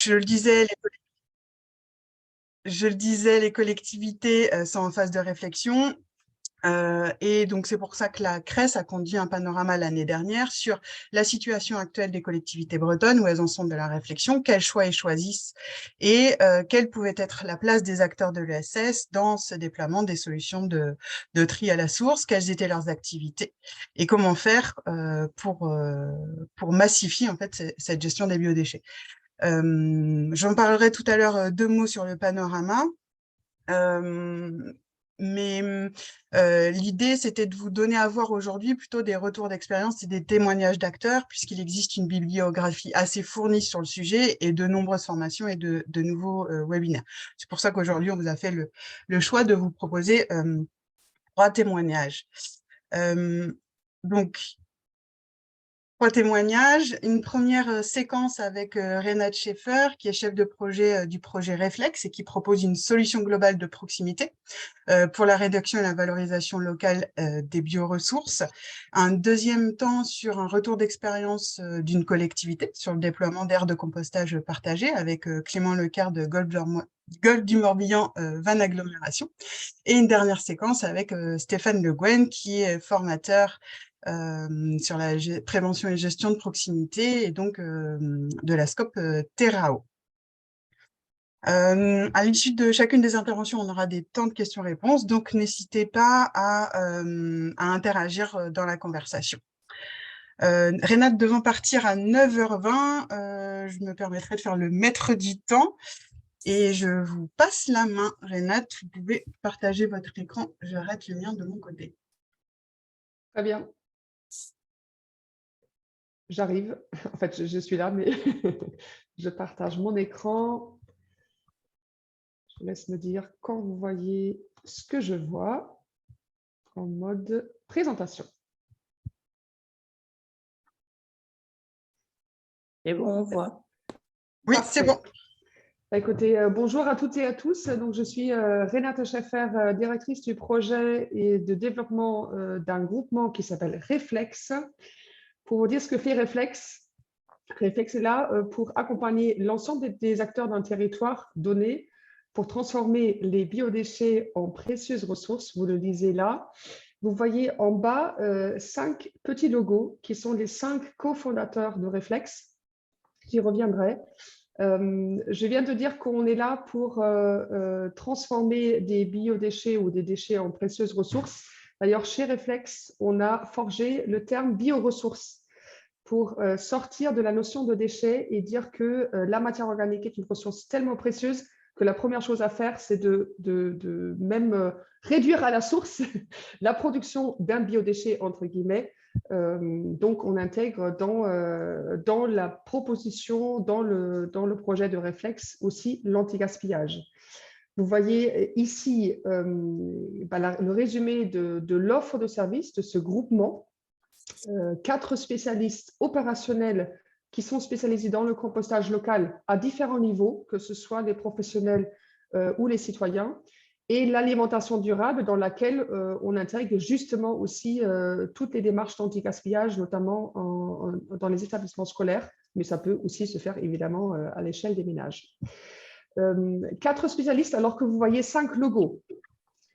Je le disais, les collectivités sont en phase de réflexion. Et donc, c'est pour ça que la CRES a conduit un panorama l'année dernière sur la situation actuelle des collectivités bretonnes, où elles en sont de la réflexion, quels choix elles choisissent et quelle pouvait être la place des acteurs de l'ESS dans ce déploiement des solutions de tri à la source, quelles étaient leurs activités et comment faire pour massifier en fait cette gestion des biodéchets. J'en parlerai tout à l'heure 2 mots sur le panorama. Mais l'idée, c'était de vous donner à voir aujourd'hui plutôt des retours d'expérience et des témoignages d'acteurs, puisqu'il existe une bibliographie assez fournie sur le sujet et de nombreuses formations et de nouveaux webinaires. C'est pour ça qu'aujourd'hui, on vous a fait le choix de vous proposer 3 témoignages. Donc, 3 témoignages. Une première séquence avec Renate Schaeffer, qui est chef de projet du projet Reflex et qui propose une solution globale de proximité pour la réduction et la valorisation locale des bioressources. Un deuxième temps sur un retour d'expérience d'une collectivité sur le déploiement d'aires de compostage partagées avec Clément Lecard de Golfe du Morbihan Van Agglomération. Et une dernière séquence avec Stéphane Le Guen, qui est formateur sur la prévention et gestion de proximité et donc de la SCOP Terrao. À l'issue de chacune des interventions, on aura des temps de questions-réponses, donc n'hésitez pas à interagir dans la conversation. Renate devant partir à 9h20, je me permettrai de faire le maître du temps et je vous passe la main. Renate, vous pouvez partager votre écran, j'arrête le mien de mon côté. Très bien. J'arrive. En fait, je suis là, mais je partage mon écran. Je vous laisse me dire quand vous voyez ce que je vois en mode présentation. Et bon, on voit. Oui, c'est bon. Écoutez, bonjour à toutes et à tous. Donc, je suis Renate Schaeffer, directrice du projet et de développement d'un groupement qui s'appelle Reflex. Pour vous dire ce que fait Reflex, Reflex est là pour accompagner l'ensemble des acteurs d'un territoire donné pour transformer les biodéchets en précieuses ressources. Vous le lisez là. Vous voyez en bas 5 petits logos qui sont les 5 cofondateurs de Reflex. J'y reviendrai. Je viens de dire qu'on est là pour transformer des biodéchets ou des déchets en précieuses ressources. D'ailleurs, chez Reflex, on a forgé le terme bioressources pour sortir de la notion de déchets et dire que la matière organique est une ressource tellement précieuse que la première chose à faire, c'est de même réduire à la source la production d'un biodéchet, entre guillemets. Donc, on intègre dans la proposition, dans le projet de Reflex aussi l'anti-gaspillage. Vous voyez ici le résumé de l'offre de service de ce groupement. 4 spécialistes opérationnels qui sont spécialisés dans le compostage local à différents niveaux, que ce soit les professionnels ou les citoyens, et l'alimentation durable dans laquelle on intègre justement aussi toutes les démarches d'anti-gaspillage, notamment dans les établissements scolaires, mais ça peut aussi se faire évidemment à l'échelle des ménages. 4 spécialistes alors que vous voyez 5 logos.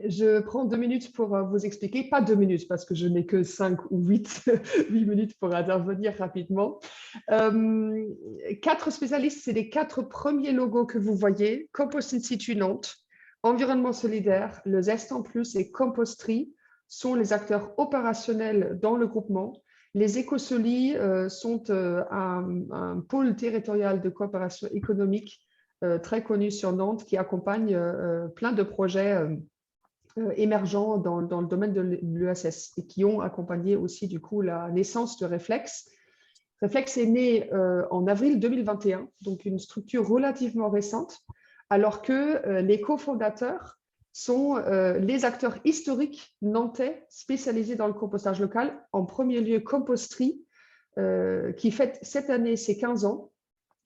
Je prends 2 minutes pour vous expliquer, pas 2 minutes parce que je n'ai que 5 ou 8 minutes pour intervenir rapidement. 4 spécialistes, c'est les 4 premiers logos que vous voyez. Compost Institut Nantes, Environnement solidaire, le Zest en Plus et Composterie sont les acteurs opérationnels dans le groupement. Les Écosolis sont un pôle territorial de coopération économique très connu sur Nantes qui accompagne plein de projets émergents dans le domaine de l'ESS et qui ont accompagné aussi du coup la naissance de Reflex. Reflex est né en avril 2021, donc une structure relativement récente, alors que les cofondateurs sont les acteurs historiques nantais spécialisés dans le compostage local. En premier lieu, Composterie, qui fête cette année ses 15 ans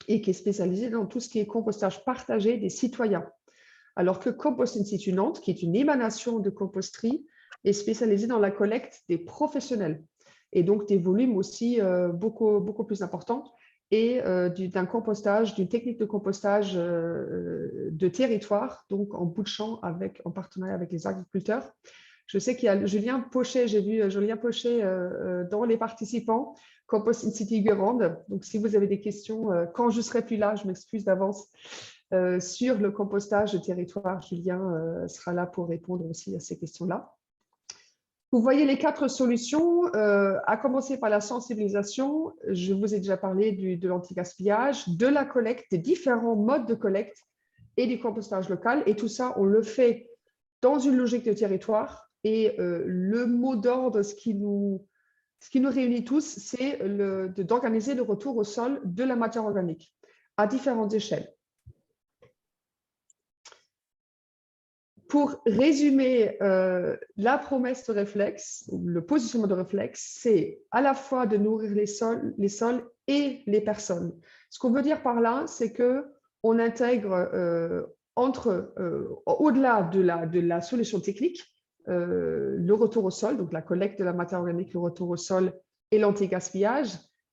et qui est spécialisée dans tout ce qui est compostage partagé des citoyens. Alors que Compost Institut Nantes, qui est une émanation de Composterie, est spécialisée dans la collecte des professionnels et donc des volumes aussi beaucoup plus importants. et d'un compostage, d'une technique de compostage de territoire, donc en bout de champ en partenariat avec les agriculteurs. Je sais qu'il y a Julien Pochet, j'ai vu Julien Pochet dans les participants, Compost in City Guérande. Donc, si vous avez des questions, quand je ne serai plus là, je m'excuse d'avance, sur le compostage de territoire, Julien sera là pour répondre aussi à ces questions-là. Vous voyez les 4 solutions, à commencer par la sensibilisation. Je vous ai déjà parlé de l'anti-gaspillage, de la collecte, des différents modes de collecte et du compostage local. Et tout ça, on le fait dans une logique de territoire. Et le mot d'ordre, ce qui nous réunit tous, c'est d'organiser le retour au sol de la matière organique à différentes échelles. Pour résumer, la promesse de Reflex, le positionnement de Reflex, c'est à la fois de nourrir les sols et les personnes. Ce qu'on veut dire par là, c'est qu'on intègre au-delà de la solution technique, le retour au sol, donc la collecte de la matière organique, le retour au sol et l'anti-gaspillage,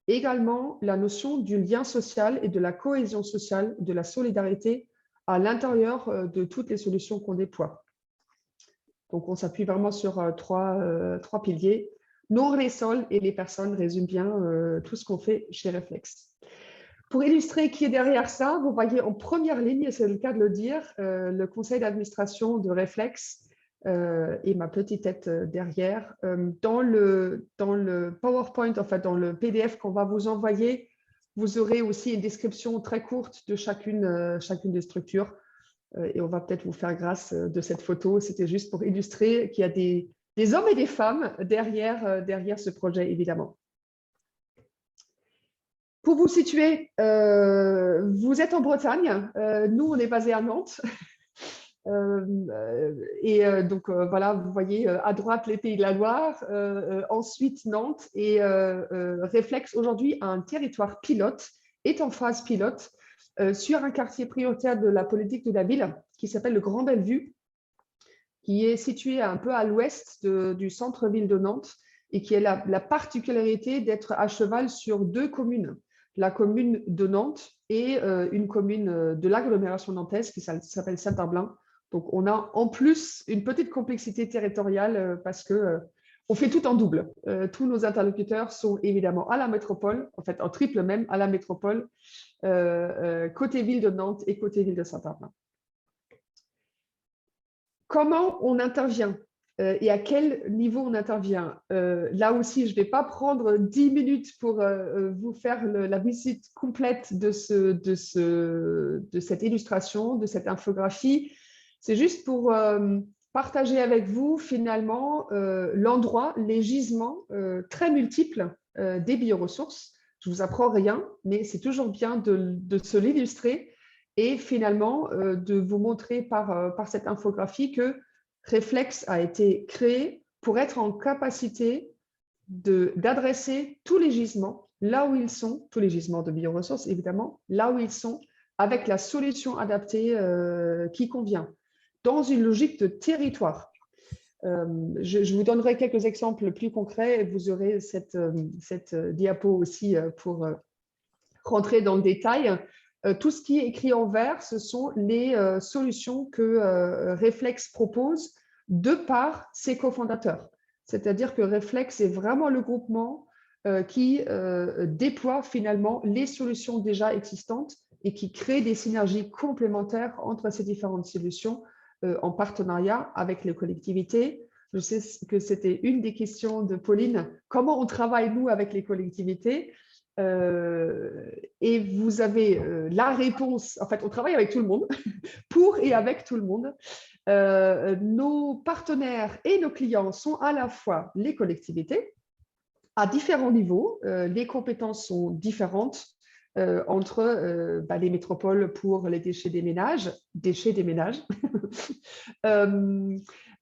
également la notion du lien social et de la cohésion sociale, de la solidarité à l'intérieur de toutes les solutions qu'on déploie. Donc, on s'appuie vraiment sur trois piliers. Nourrir les sols et les personnes résume bien tout ce qu'on fait chez Reflex. Pour illustrer qui est derrière ça, vous voyez en première ligne, et c'est le cas de le dire, le conseil d'administration de Reflex et ma petite tête derrière. Dans le PowerPoint, en fait, dans le PDF qu'on va vous envoyer, vous aurez aussi une description très courte de chacune des structures. Et on va peut-être vous faire grâce de cette photo. C'était juste pour illustrer qu'il y a des hommes et des femmes derrière ce projet, évidemment. Pour vous situer, vous êtes en Bretagne. Nous, on est basé à Nantes. Donc, voilà, vous voyez à droite les Pays de la Loire, ensuite Nantes. Et Reflex, aujourd'hui, a un territoire pilote, est en phase pilote, sur un quartier prioritaire de la politique de la ville qui s'appelle le Grand Bellevue, qui est situé un peu à l'ouest du centre-ville de Nantes et qui a la particularité d'être à cheval sur 2 communes, la commune de Nantes et une commune de l'agglomération nantaise qui s'appelle Saint-Herblain. Donc, on a en plus une petite complexité territoriale parce que on fait tout en double. Tous nos interlocuteurs sont évidemment à la métropole, en fait en triple même, à la métropole, côté ville de Nantes et côté ville de Saint-Herblain. Comment on intervient et à quel niveau on intervient? Là aussi, je ne vais pas prendre 10 minutes pour vous faire la visite complète de cette illustration, de cette infographie. C'est juste pour partager avec vous finalement l'endroit, les gisements très multiples des bioressources. Je ne vous apprends rien, mais c'est toujours bien de se l'illustrer et finalement de vous montrer par cette infographie que Reflex a été créé pour être en capacité d'adresser tous les gisements là où ils sont, tous les gisements de bioressources évidemment, là où ils sont, avec la solution adaptée qui convient, dans une logique de territoire. Je vous donnerai quelques exemples plus concrets. Vous aurez cette diapo aussi pour rentrer dans le détail. Tout ce qui est écrit en vert, ce sont les solutions que Reflex propose de par ses cofondateurs. C'est-à-dire que Reflex est vraiment le groupement qui déploie finalement les solutions déjà existantes et qui crée des synergies complémentaires entre ces différentes solutions en partenariat avec les collectivités. Je sais que c'était une des questions de Pauline. Comment on travaille, nous, avec les collectivités? Et vous avez la réponse. En fait, on travaille avec tout le monde, pour et avec tout le monde. Nos partenaires et nos clients sont à la fois les collectivités, à différents niveaux. Les compétences sont différentes entre les métropoles pour les déchets des ménages,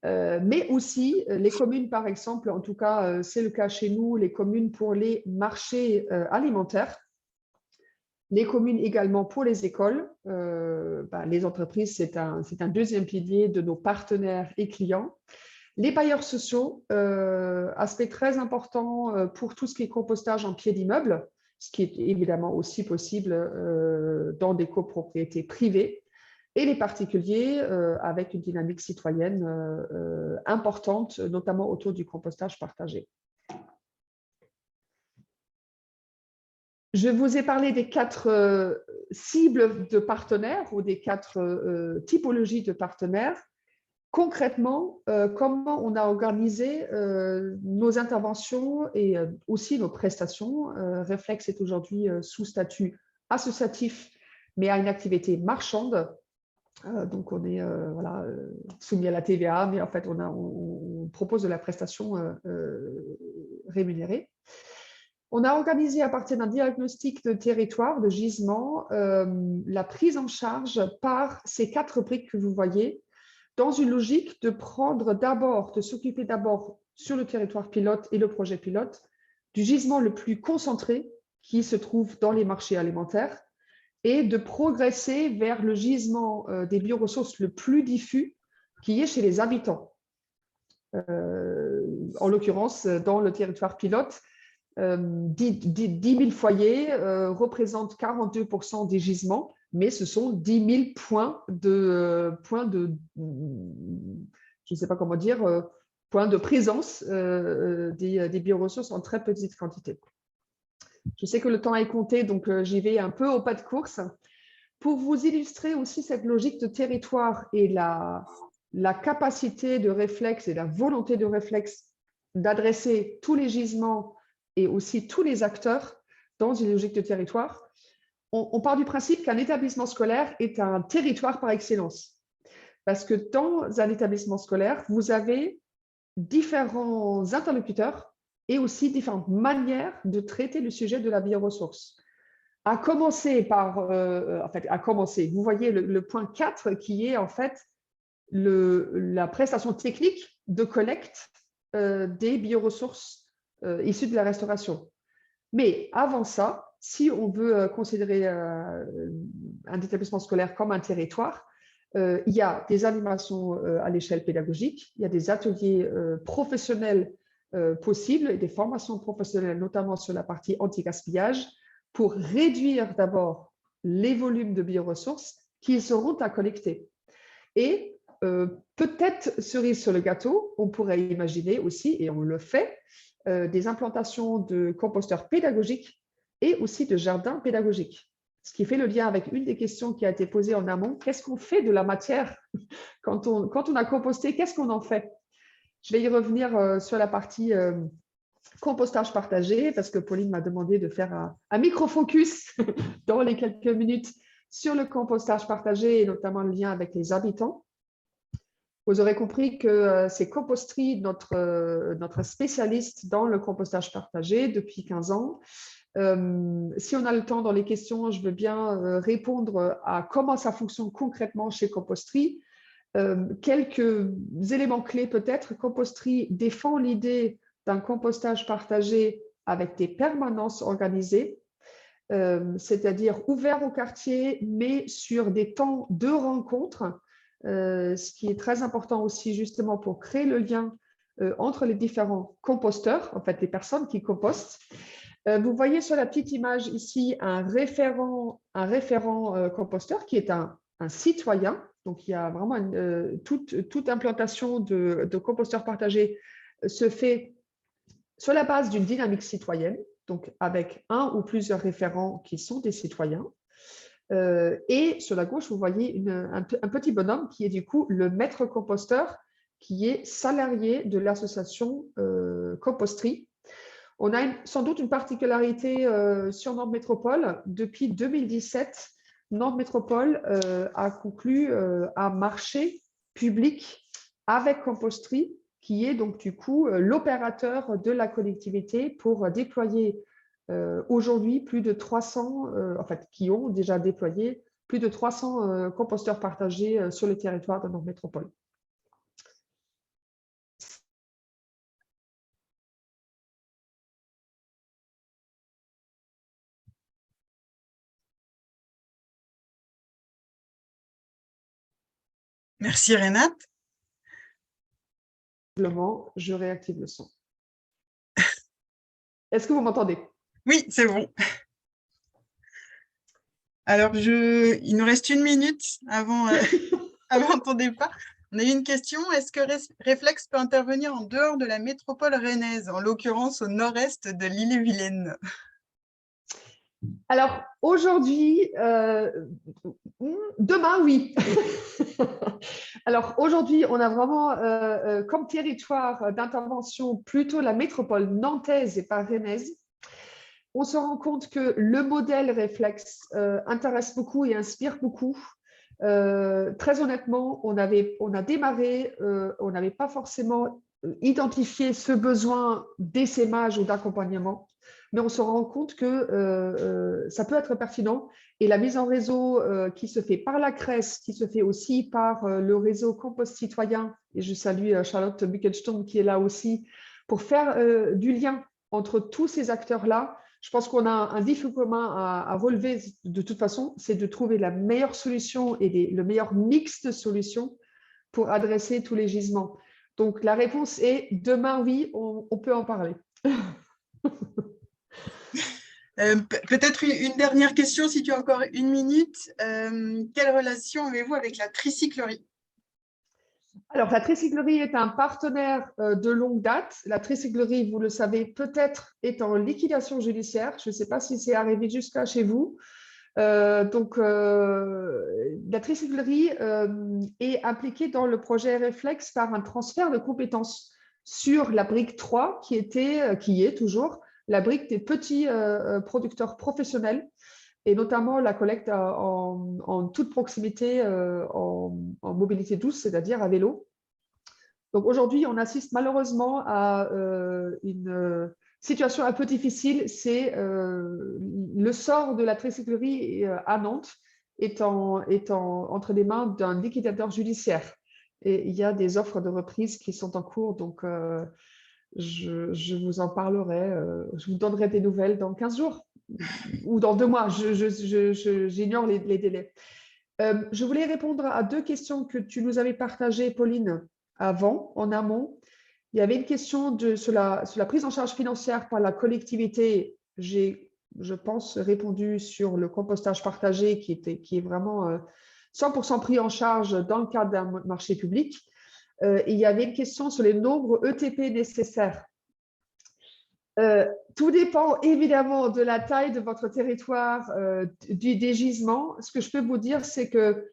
mais aussi les communes, par exemple, en tout cas, c'est le cas chez nous, les communes pour les marchés alimentaires, les communes également pour les écoles. Les entreprises, c'est un deuxième pilier de nos partenaires et clients. Les bailleurs sociaux, aspect très important pour tout ce qui est compostage en pied d'immeuble, ce qui est évidemment aussi possible dans des copropriétés privées, et les particuliers avec une dynamique citoyenne importante, notamment autour du compostage partagé. Je vous ai parlé des 4 cibles de partenaires ou des 4 typologies de partenaires. Concrètement, comment on a organisé nos interventions et aussi nos prestations. Reflex est aujourd'hui sous statut associatif, mais a une activité marchande. Donc, on est voilà, soumis à la TVA, mais en fait, on propose de la prestation rémunérée. On a organisé à partir d'un diagnostic de territoire, de gisement, la prise en charge par ces 4 briques que vous voyez, dans une logique de prendre d'abord, de s'occuper d'abord sur le territoire pilote et le projet pilote, du gisement le plus concentré qui se trouve dans les marchés alimentaires, et de progresser vers le gisement des bioressources le plus diffus qui est chez les habitants. En l'occurrence, dans le territoire pilote, 10 000 foyers représentent 42% des gisements, mais ce sont 10 000 points de je ne sais pas comment dire, points de présence des bioressources en très petite quantité. Je sais que le temps est compté, donc j'y vais un peu au pas de course. Pour vous illustrer aussi cette logique de territoire et la capacité de Reflex et la volonté de Reflex d'adresser tous les gisements et aussi tous les acteurs dans une logique de territoire, on part du principe qu'un établissement scolaire est un territoire par excellence. Parce que dans un établissement scolaire, vous avez différents interlocuteurs et aussi différentes manières de traiter le sujet de la bioressource. À commencer par, vous voyez le point 4 qui est en fait la prestation technique de collecte des bioressources issues de la restauration. Mais avant ça, si on veut considérer un établissement scolaire comme un territoire, il y a des animations à l'échelle pédagogique, il y a des ateliers professionnels possibles et des formations professionnelles, notamment sur la partie anti-gaspillage, pour réduire d'abord les volumes de bioressources qui seront à collecter. Et peut-être, cerise sur le gâteau, on pourrait imaginer aussi, et on le fait, des implantations de composteurs pédagogiques et aussi de jardins pédagogiques. Ce qui fait le lien avec une des questions qui a été posée en amont, qu'est-ce qu'on fait de la matière quand on a composté, qu'est-ce qu'on en fait? Je vais y revenir sur la partie compostage partagé, parce que Pauline m'a demandé de faire un micro-focus dans les quelques minutes sur le compostage partagé et notamment le lien avec les habitants. Vous aurez compris que c'est Compostry, notre spécialiste dans le compostage partagé depuis 15 ans. Si on a le temps dans les questions, je veux bien répondre à comment ça fonctionne concrètement chez Compostry. Quelques éléments clés peut-être. Compostry défend l'idée d'un compostage partagé avec des permanences organisées, c'est-à-dire ouvert au quartier, mais sur des temps de rencontre, ce qui est très important aussi justement pour créer le lien entre les différents composteurs, en fait les personnes qui compostent. Vous voyez sur la petite image ici un référent composteur qui est un citoyen. Donc, il y a vraiment toute implantation de composteurs partagés se fait sur la base d'une dynamique citoyenne, donc avec un ou plusieurs référents qui sont des citoyens. Et sur la gauche, vous voyez un petit bonhomme qui est du coup le maître composteur qui est salarié de l'association Compostry. On a sans doute une particularité sur Nantes Métropole. Depuis 2017, Nantes Métropole a conclu un marché public avec Compostry, qui est donc du coup l'opérateur de la collectivité pour déployer aujourd'hui plus de 300, qui ont déjà déployé plus de 300 composteurs partagés sur le territoire de Nantes Métropole. Merci Renate. Je réactive le son. Est-ce que vous m'entendez? Oui, c'est bon. Alors, il nous reste 1 minute avant, avant ton départ. On a eu une question. Est-ce que Reflex peut intervenir en dehors de la métropole rennaise, en l'occurrence au nord-est de l'île-et-Vilaine? Alors, aujourd'hui, demain, oui. Alors, aujourd'hui, on a vraiment comme territoire d'intervention plutôt la métropole nantaise et pas rennaise. On se rend compte que le modèle Reflex intéresse beaucoup et inspire beaucoup. Très honnêtement, on a démarré, on n'avait pas forcément identifié ce besoin d'essaimage ou d'accompagnement, mais on se rend compte que ça peut être pertinent. Et la mise en réseau qui se fait par la CRES, qui se fait aussi par le réseau Compost Citoyen, et je salue Charlotte Buckelstorm qui est là aussi, pour faire du lien entre tous ces acteurs-là. Je pense qu'on a un défi commun à relever de toute façon, c'est de trouver la meilleure solution et le meilleur mix de solutions pour adresser tous les gisements. Donc, la réponse est demain, oui, on peut en parler. Peut-être une dernière question, si tu as encore 1 minute. Quelle relation avez-vous avec la tricyclerie? Alors, la tricyclerie est un partenaire de longue date. La tricyclerie, vous le savez, peut-être est en liquidation judiciaire. Je ne sais pas si c'est arrivé jusqu'à chez vous. Donc, la tricyclerie est impliquée dans le projet Reflex par un transfert de compétences sur la brique 3, qui est toujours la brique des petits producteurs professionnels, et notamment la collecte en toute proximité en mobilité douce, c'est-à-dire à vélo. Donc aujourd'hui, on assiste malheureusement à une situation un peu difficile. C'est le sort de la tricyclerie à Nantes est entre les mains d'un liquidateur judiciaire. Et il y a des offres de reprise qui sont en cours. Donc, je vous en parlerai. Je vous donnerai des nouvelles dans 15 jours ou dans 2 mois. J'ignore les délais. Je voulais répondre à 2 questions que tu nous avais partagées, Pauline, avant, en amont. Il y avait une question sur la prise en charge financière par la collectivité. J'ai, je pense, répondu sur le compostage partagé qui est vraiment 100% pris en charge dans le cadre d'un marché public. Et il y avait une question sur les nombres ETP nécessaires. Tout dépend évidemment de la taille de votre territoire, des gisements. Ce que je peux vous dire, c'est que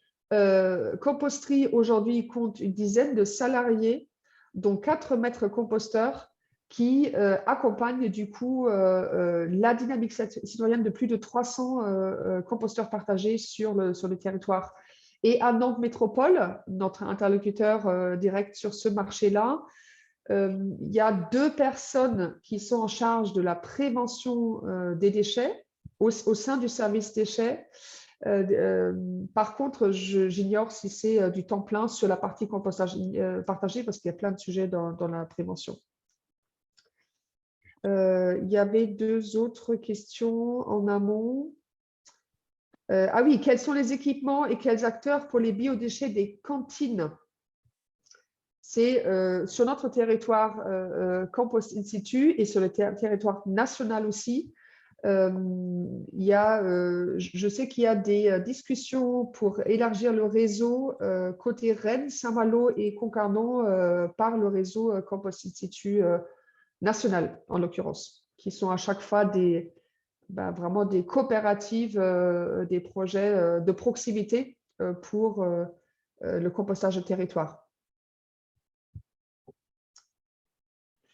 Composterie aujourd'hui compte une dizaine de salariés, dont 4 maîtres composteurs qui accompagnent du coup la dynamique citoyenne de plus de 300 composteurs partagés sur le territoire. Et à Nantes Métropole, notre interlocuteur direct sur ce marché-là, il y a 2 personnes qui sont en charge de la prévention des déchets au sein du service déchets. Par contre, j'ignore si c'est du temps plein sur la partie compostage partagé parce qu'il y a plein de sujets dans la prévention. Il y avait 2 autres questions en amont. Ah oui, quels sont les équipements et quels acteurs pour les biodéchets des cantines? C'est sur notre territoire Compost in situ et sur le territoire national aussi. Je sais qu'il y a des discussions pour élargir le réseau côté Rennes, Saint-Malo et Concarneau par le réseau Compost in situ national, en l'occurrence, qui sont à chaque fois vraiment des coopératives, des projets de proximité pour le compostage de territoire.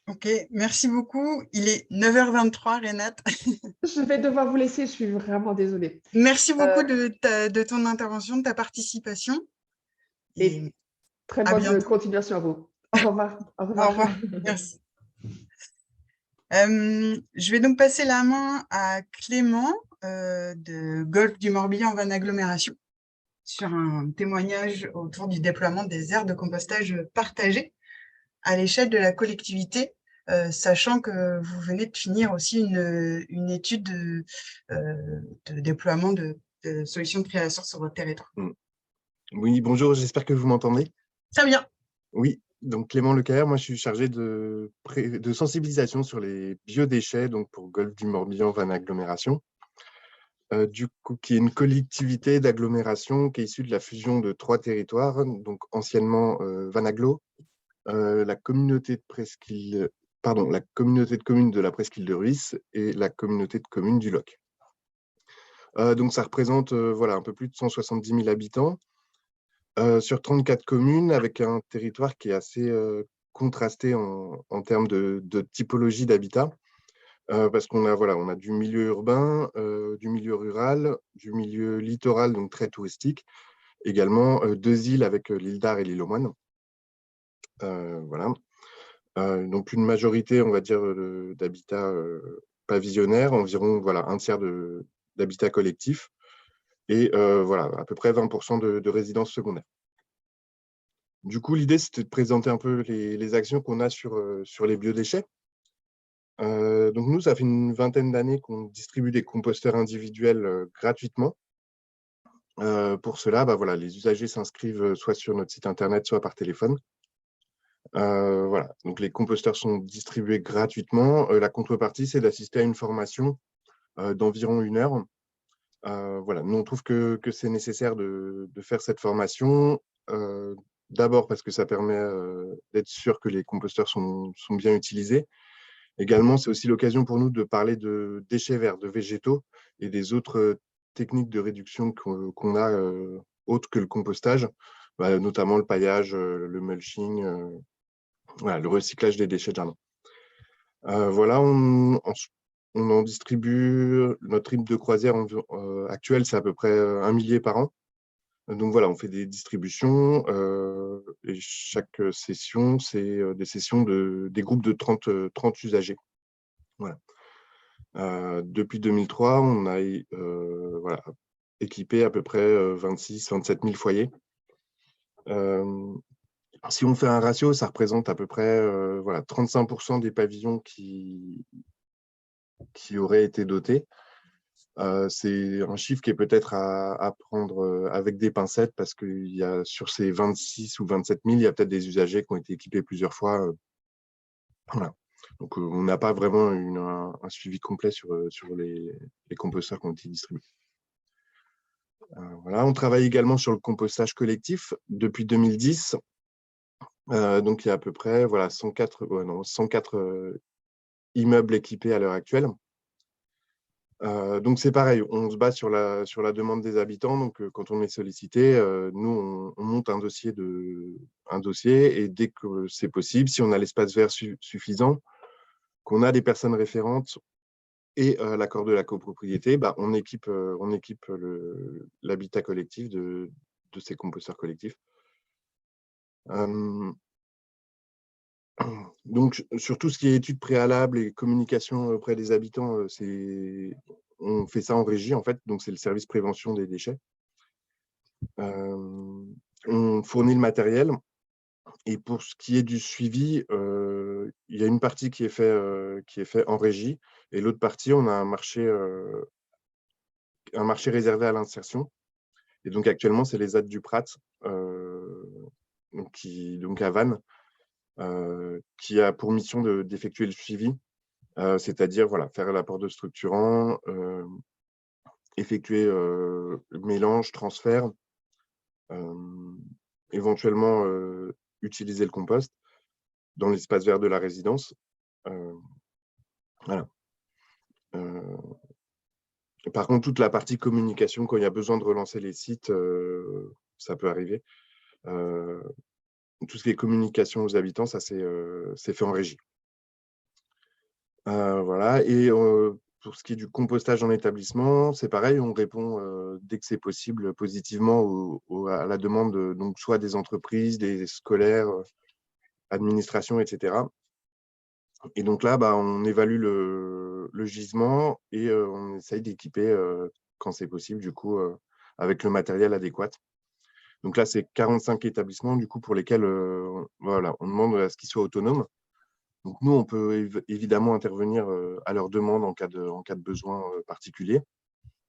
Ok, merci beaucoup. Il est 9h23, Renate. Je vais devoir vous laisser, je suis vraiment désolée. Merci beaucoup de ton intervention, de ta participation. Et très à bonne bientôt. continuation à vous. Au revoir. Au revoir. Au revoir. Merci. Je vais donc passer la main à Clément de Golfe du Morbihan Van Agglomération sur un témoignage autour du déploiement des aires de compostage partagées à l'échelle de la collectivité, sachant que vous venez de finir aussi une étude de déploiement de solutions de création sur votre territoire. Oui, bonjour, j'espère que vous m'entendez. Très bien. Oui, donc Clément Lecaire, moi je suis chargé de sensibilisation sur les biodéchets donc pour Golfe du Morbihan Van Agglomération. du coup, qui est une collectivité d'agglomération qui est issue de la fusion de 3 territoires, donc anciennement Vanaglo, la communauté de presqu'île, la communauté de communes de la presqu'île de Ruisse et la communauté de communes du Loc. Donc ça représente voilà, un peu plus de 170 000 habitants sur 34 communes, avec un territoire qui est assez contrasté en termes de typologie d'habitat. Parce qu'on a, voilà, on a du milieu urbain, du milieu rural, du milieu littoral, donc très touristique, également 2 îles avec l'île d'Ar et l'île aux Moines. Voilà. Donc une majorité, on va dire, d'habitat pavillonnaire, environ voilà, un tiers d'habitat collectif, et voilà, à peu près 20% de résidences secondaires. Du coup, l'idée, c'était de présenter un peu les actions qu'on a sur les biodéchets. Donc nous, ça fait une vingtaine d'années qu'on distribue des composteurs individuels gratuitement. Pour cela, voilà, les usagers s'inscrivent soit sur notre site internet, soit par téléphone. Voilà, donc les composteurs sont distribués gratuitement. La contrepartie, c'est d'assister à une formation d'environ 1 heure. Voilà, nous, on trouve que c'est nécessaire de faire cette formation. D'abord parce que ça permet d'être sûr que les composteurs sont bien utilisés. Également, c'est aussi l'occasion pour nous de parler de déchets verts, de végétaux et des autres techniques de réduction qu'on a autres que le compostage, notamment le paillage, le mulching, voilà, le recyclage des déchets de jardin. Voilà, on en distribue, notre rythme de croisière actuel, c'est à peu près 1 millier par an. Donc voilà, on fait des distributions et chaque session, c'est des sessions des groupes de 30 usagers. Voilà. Depuis 2003, on a voilà, équipé à peu près 26-27 000 foyers. Si on fait un ratio, ça représente à peu près voilà, 35% des pavillons qui auraient été dotés. C'est un chiffre qui est peut-être à prendre avec des pincettes, parce qu'il y a sur ces 26 ou 27 000, il y a peut-être des usagers qui ont été équipés plusieurs fois. Voilà. Donc, on n'a pas vraiment un suivi complet sur les composteurs qui ont été distribués. Voilà. On travaille également sur le compostage collectif depuis 2010. Donc, il y a à peu près voilà, 104 immeubles équipés à l'heure actuelle. Donc c'est pareil, on se base sur la demande des habitants. Donc quand on est sollicité, nous on monte un dossier et dès que c'est possible, si on a l'espace vert suffisant, qu'on a des personnes référentes et l'accord de la copropriété, on équipe l'habitat collectif de ces composteurs collectifs. Donc, sur tout ce qui est études préalables et communication auprès des habitants, on fait ça en régie, en fait. Donc, c'est le service prévention des déchets. On fournit le matériel. Et pour ce qui est du suivi, il y a une partie qui est fait en régie, et l'autre partie, on a un marché réservé à l'insertion. Et donc, actuellement, c'est les ZAD du Prat, donc à Vannes, qui a pour mission d'effectuer le suivi, c'est-à-dire voilà, faire l'apport de structurants, effectuer le mélange, transfert, éventuellement utiliser le compost dans l'espace vert de la résidence. Voilà. Par contre, toute la partie communication, quand il y a besoin de relancer les sites, ça peut arriver. Tout ce qui est communication aux habitants, ça c'est fait en régie. Voilà. Et pour ce qui est du compostage en établissement, c'est pareil, on répond dès que c'est possible positivement à la demande, donc soit des entreprises, des scolaires, administration, etc. Et donc là, on évalue le gisement et on essaye d'équiper quand c'est possible, du coup, avec le matériel adéquat. Donc là, c'est 45 établissements, du coup, pour lesquels voilà, on demande à ce qu'ils soient autonomes. Donc nous, on peut évidemment intervenir à leur demande en cas de besoin particulier.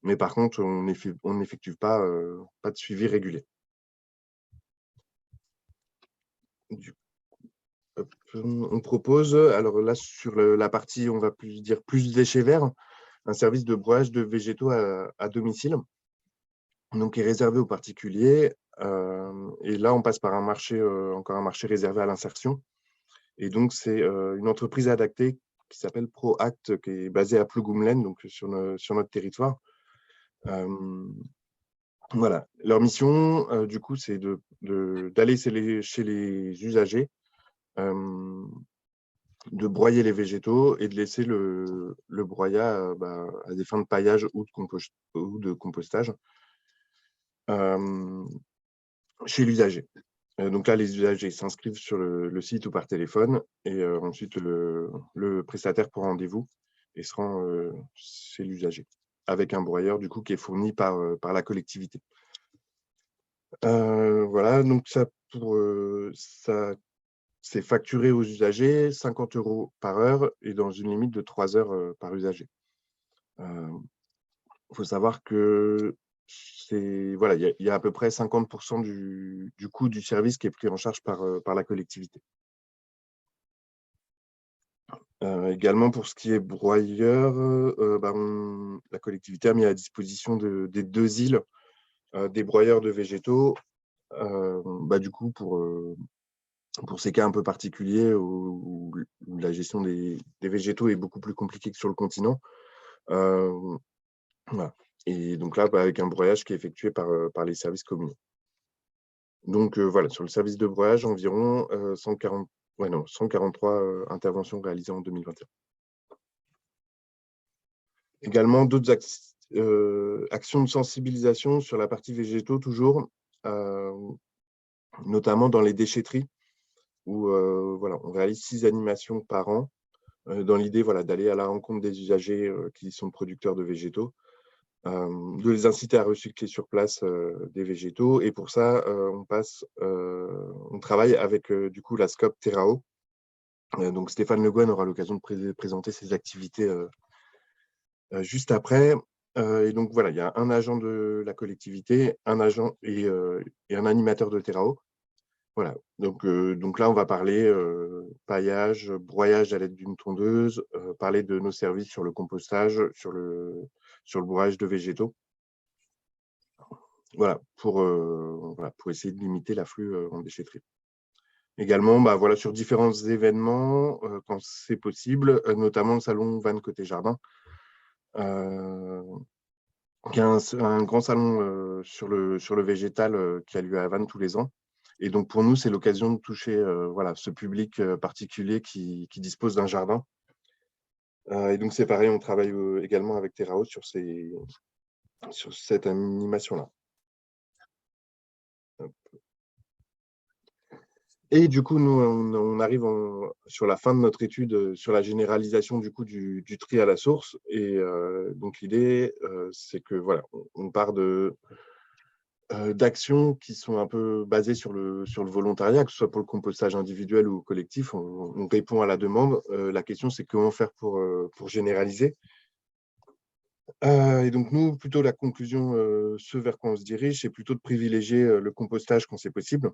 Mais par contre, on n'effectue pas de suivi régulier. On propose, alors là, sur la partie, on va plus dire plus déchets verts. un service de broyage de végétaux à domicile, donc qui est réservé aux particuliers. Et là, on passe par un marché, encore un marché réservé à l'insertion. Et donc, c'est une entreprise adaptée qui s'appelle ProAct, qui est basée à Plougoumelen, donc sur notre territoire. Voilà, leur mission, du coup, c'est d'aller chez les usagers, de broyer les végétaux et de laisser le broyat à des fins de paillage ou de compostage chez l'usager. Donc là, les usagers s'inscrivent sur le site ou par téléphone et ensuite le prestataire prend rendez-vous et se rend chez l'usager avec un broyeur du coup qui est fourni par la collectivité. Voilà, donc ça c'est facturé aux usagers 50 € par heure et dans une limite de 3 heures par usager. Il faut savoir que voilà, il y a à peu près 50% du coût du service qui est pris en charge par la collectivité. Également, pour ce qui est broyeur, la collectivité a mis à disposition des 2 îles des broyeurs de végétaux, du coup, pour ces cas un peu particuliers où la gestion des végétaux est beaucoup plus compliquée que sur le continent. Voilà. Et donc là, avec un broyage qui est effectué par les services communaux. Donc voilà, sur le service de broyage, environ 143 interventions réalisées en 2021. Également, d'autres actions de sensibilisation sur la partie végétaux, toujours, notamment dans les déchetteries, où voilà, on réalise 6 animations par an, dans l'idée d'aller à la rencontre des usagers qui sont producteurs de végétaux, de les inciter à recycler sur place des végétaux. Et pour ça, on travaille avec du coup la SCOP Terrao. Donc Stéphane Le Guen aura l'occasion de présenter ses activités juste après. Et donc voilà, il y a un agent de la collectivité, un agent et un animateur de Terrao. Voilà, donc là, on va parler paillage, broyage à l'aide d'une tondeuse, parler de nos services sur le compostage, sur le broyage de végétaux. Voilà, pour essayer de limiter l'afflux en déchetterie. Également, voilà, sur différents événements, quand c'est possible, notamment le salon Vannes Côté Jardin, qui est un grand salon sur le végétal qui a lieu à Vannes tous les ans. Et donc, pour nous, c'est l'occasion de toucher ce public particulier qui dispose d'un jardin. Et donc, c'est pareil, on travaille également avec Terrao sur cette animation-là. Et du coup, nous, on arrive sur la fin de notre étude sur la généralisation du coup du tri à la source. Et donc, l'idée, c'est que voilà, on part d'actions qui sont un peu basées sur le volontariat, que ce soit pour le compostage individuel ou collectif. On répond à la demande. La question, c'est comment faire pour généraliser. Et donc, nous, plutôt la conclusion, ce vers quoi on se dirige, c'est plutôt de privilégier le compostage quand c'est possible.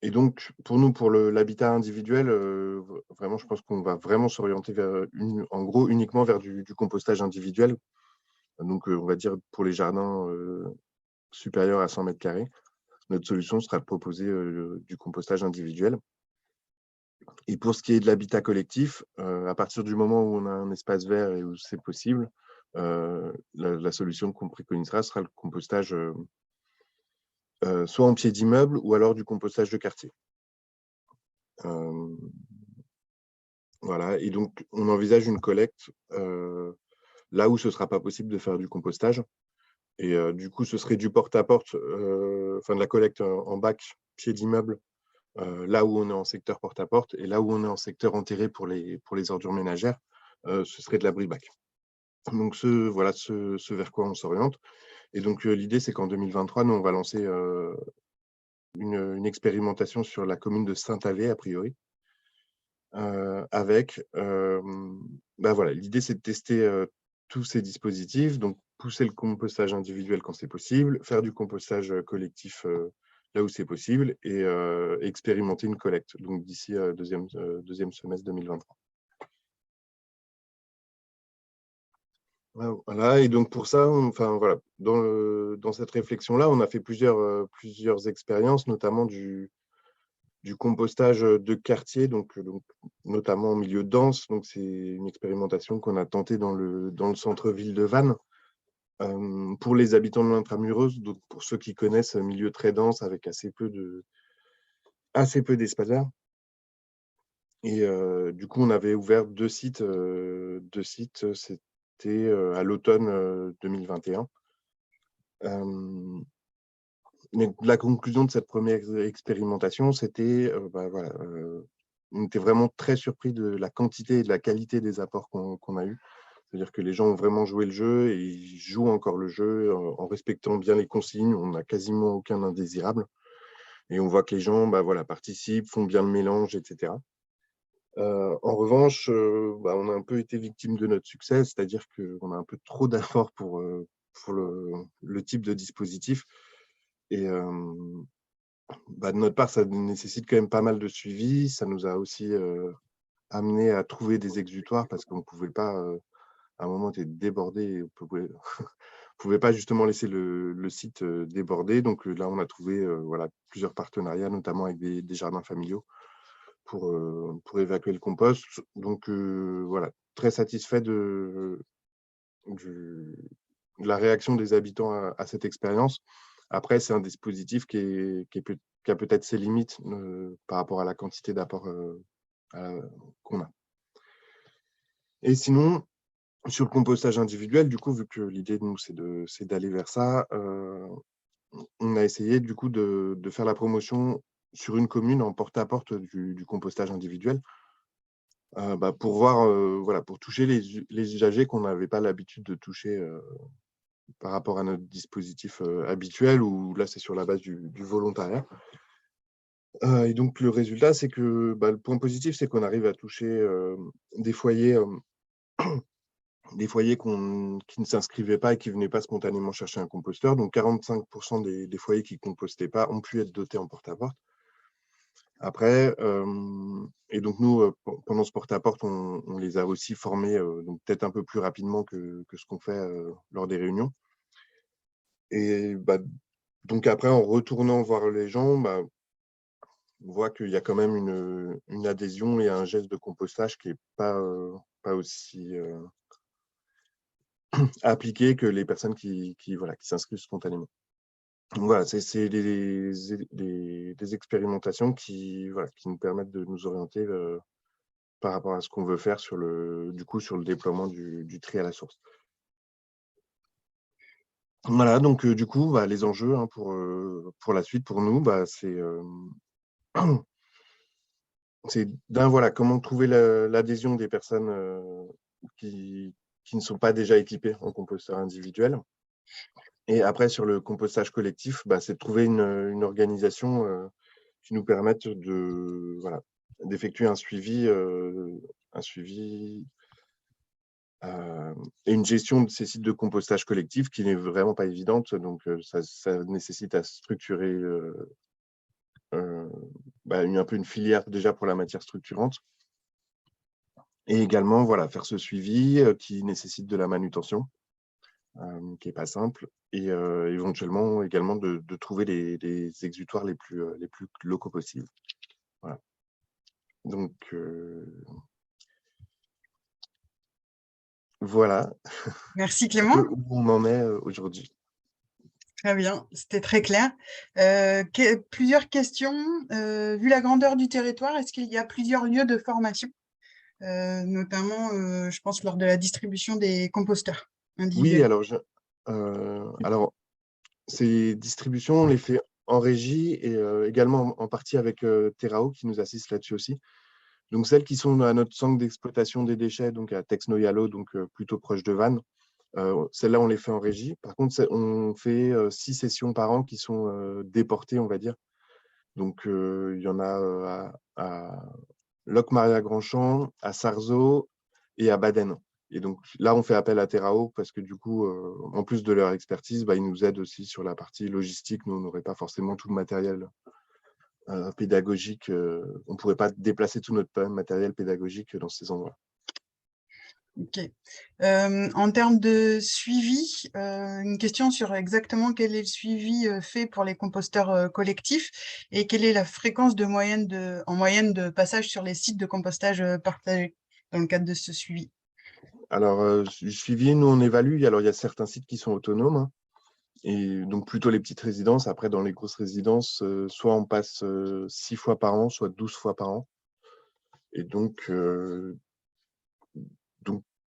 Et donc, pour nous, pour l'habitat individuel, vraiment, je pense qu'on va vraiment s'orienter en gros, uniquement vers du compostage individuel. Donc, on va dire pour les jardins supérieurs à 100 mètres carrés, notre solution sera de proposer du compostage individuel. Et pour ce qui est de l'habitat collectif, à partir du moment où on a un espace vert et où c'est possible, la solution qu'on préconisera sera le compostage soit en pied d'immeuble ou alors du compostage de quartier. Voilà, et donc on envisage une collecte là où ce ne sera pas possible de faire du compostage. Et du coup, ce serait du porte-à-porte, de la collecte en bac, pied d'immeuble, là où on est en secteur porte-à-porte, et là où on est en secteur enterré pour les ordures ménagères, ce serait de l'abri-bac. Donc, voilà ce vers quoi on s'oriente. Et donc, l'idée, c'est qu'en 2023, nous, on va lancer une expérimentation sur la commune de Saint-Avé, a priori. Voilà, l'idée, c'est de tester tous ces dispositifs, donc pousser le compostage individuel quand c'est possible, faire du compostage collectif là où c'est possible et expérimenter une collecte, donc d'ici deuxième semestre 2023. Voilà, et donc pour ça, enfin voilà, dans cette réflexion-là, on a fait plusieurs expériences, notamment du compostage de quartier, donc notamment en milieu dense. Donc c'est une expérimentation qu'on a tentée dans le centre-ville de Vannes. Pour les habitants de l'Intramuros, donc pour ceux qui connaissent, un milieu très dense avec assez peu d'espace vert. Et du coup, on avait ouvert deux sites. C'était à l'automne 2021. Mais la conclusion de cette première expérimentation, c'était, voilà, on était vraiment très surpris de la quantité et de la qualité des apports qu'on a eus. C'est-à-dire que les gens ont vraiment joué le jeu et ils jouent encore le jeu en respectant bien les consignes. On n'a quasiment aucun indésirable. Et on voit que les gens voilà, participent, font bien le mélange, etc. En revanche, on a un peu été victime de notre succès, c'est-à-dire qu'on a un peu trop d'efforts pour le type de dispositif. Et de notre part, ça nécessite quand même pas mal de suivi. Ça nous a aussi amené à trouver des exutoires parce qu'on ne pouvait pas, à un moment, on était débordé et on ne pouvait pas justement laisser le site déborder. Donc là, on a trouvé voilà, plusieurs partenariats, notamment avec des jardins familiaux pour évacuer le compost. Donc voilà, très satisfait de la réaction des habitants à cette expérience. Après, c'est un dispositif qui a peut-être ses limites par rapport à la quantité d'apports qu'on a. Et sinon, sur le compostage individuel, du coup, vu que l'idée de nous, c'est d'aller vers ça, on a essayé du coup de faire la promotion sur une commune en porte-à-porte du compostage individuel. Pour voir, voilà, pour toucher les usagers qu'on n'avait pas l'habitude de toucher par rapport à notre dispositif habituel, où là, c'est sur la base du volontariat. Et donc, le résultat, c'est que le point positif, c'est qu'on arrive à toucher des foyers qui ne s'inscrivaient pas et qui ne venaient pas spontanément chercher un composteur. Donc, 45% des foyers qui ne compostaient pas ont pu être dotés en porte-à-porte. Après, et donc nous, pendant ce porte-à-porte, on les a aussi formés, donc peut-être un peu plus rapidement que ce qu'on fait lors des réunions. Et donc après, en retournant voir les gens, on voit qu'il y a quand même une adhésion et un geste de compostage qui n'est pas aussi appliqué que les personnes qui s'inscrivent spontanément. Donc voilà, c'est des expérimentations qui nous permettent de nous orienter par rapport à ce qu'on veut faire sur le déploiement du tri à la source. Voilà, donc du coup, les enjeux pour la suite, pour nous, c'est voilà, comment trouver l'adhésion des personnes qui ne sont pas déjà équipées en composteur individuel. Et après, sur le compostage collectif, c'est de trouver une organisation qui nous permette d'effectuer un suivi et une gestion de ces sites de compostage collectif qui n'est vraiment pas évidente. Donc, ça nécessite à structurer un peu une filière déjà pour la matière structurante. Et également, voilà, faire ce suivi qui nécessite de la manutention, qui n'est pas simple. Et éventuellement, également, de trouver les exutoires les plus locaux possibles. Voilà. Donc, voilà. Merci Clément. Où on en est aujourd'hui. Très bien, c'était très clair. Plusieurs questions. Vu la grandeur du territoire, est-ce qu'il y a plusieurs lieux de formation, notamment, je pense, lors de la distribution des composteurs individuels? Oui, alors ces distributions, on les fait en régie et également en partie avec Terrao qui nous assiste là-dessus aussi. Donc, celles qui sont à notre centre d'exploitation des déchets, donc à Texno-Yalo, donc plutôt proche de Vannes, celles-là, on les fait en régie. Par contre, on fait 6 sessions par an qui sont déportées, on va dire. Donc, il y en a à Locmaria-Grandchamp, à Sarzeau et à Baden. Et donc, là, on fait appel à Terrao parce que du coup, en plus de leur expertise, ils nous aident aussi sur la partie logistique. Nous, on n'aurait pas forcément tout le matériel pédagogique. On ne pourrait pas déplacer tout notre matériel pédagogique dans ces endroits. Ok. En termes de suivi, une question sur exactement quel est le suivi fait pour les composteurs collectifs et quelle est la fréquence en moyenne de passage sur les sites de compostage partagés dans le cadre de ce suivi. Alors, suivi, nous, on évalue. Alors, il y a certains sites qui sont autonomes, hein, et donc plutôt les petites résidences. Après, dans les grosses résidences, soit on passe 6 fois par an, soit 12 fois par an. Et donc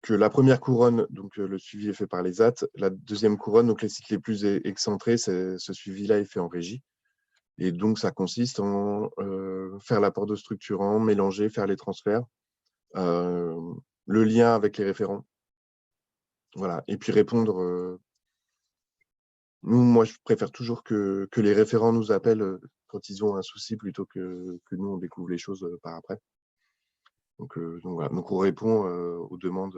la première couronne, le suivi est fait par les AT. La deuxième couronne, donc les sites les plus excentrés, ce suivi-là est fait en régie. Et donc, ça consiste en faire l'apport de structurants, mélanger, faire les transferts, le lien avec les référents. Voilà. Et puis répondre. Moi, je préfère toujours que les référents nous appellent quand ils ont un souci plutôt que nous, on découvre les choses par après. Donc voilà. Donc, on répond aux demandes